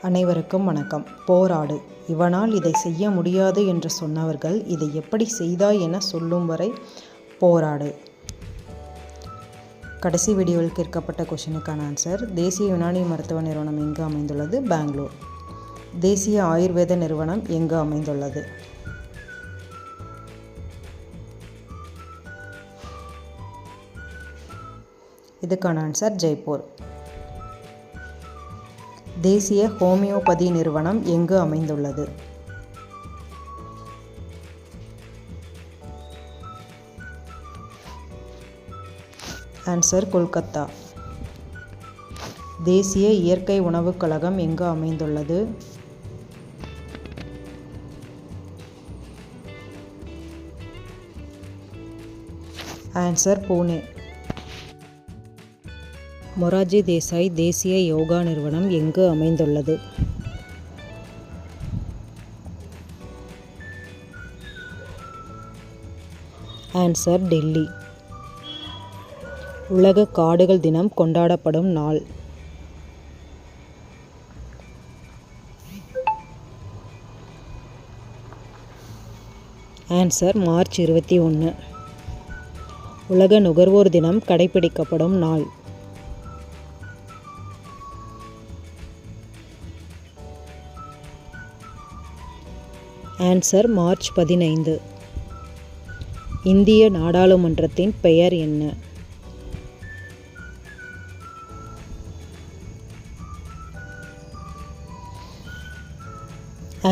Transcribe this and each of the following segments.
அனைவருக்கும் வணக்கம். போராடு, இவனால் இதை செய்ய முடியாது என்று சொன்னவர்கள் இதை எப்படி செய்தாய் என சொல்லும் வரை போராடு. கடைசி வீடியோவில் கேட்கப்பட்ட கொஷினுக்கான ஆன்சர்: தேசிய யுனானி மருத்துவ நிறுவனம் எங்கு அமைந்துள்ளது? பெங்களூர். தேசிய ஆயுர்வேத நிறுவனம் எங்கு அமைந்துள்ளது? இதுக்கான ஆன்சர் ஜெய்ப்பூர். தேசிய ஹோமியோபதி நிறுவனம் எங்கு அமைந்துள்ளது? ஆன்சர் கொல்கத்தா. தேசிய இயற்கை உணவுக் கழகம் எங்கு அமைந்துள்ளது? ஆன்சர் புனே. மொரார்ஜி தேசாய் தேசிய யோகா நிறுவனம் எங்கு அமைந்துள்ளது? ஆன்சர் டெல்லி. உலக காடுகள் தினம் கொண்டாடப்படும் நாள்? Answer March 21. உலக நுகர்வோர் தினம் கடைபிடிக்கப்படும் நாள்? Answer March 15. இந்திய நாடாளுமன்றத்தின் பெயர் என்ன?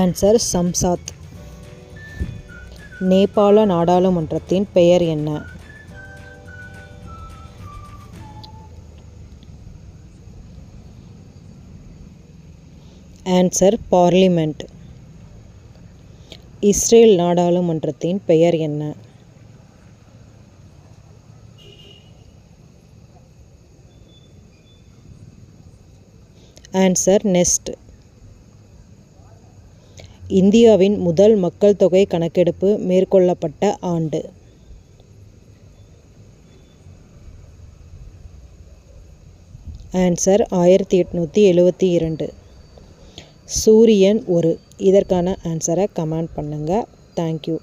ஆன்சர் சம்சாத். நேபாள நாடாளுமன்றத்தின் பெயர் என்ன? Answer parliament. இஸ்ரேல் நாடாளுமன்றத்தின் பெயர் என்ன? Answer Knesset. இந்தியாவின் முதல் மக்கள் தொகை கணக்கெடுப்பு மேற்கொள்ளப்பட்ட ஆண்டு? ஆன்சர் 1872. சூரியன் ஒரு. இதற்கான ஆன்சரை கமெண்ட் பண்ணுங்கள். தேங்க்யூ.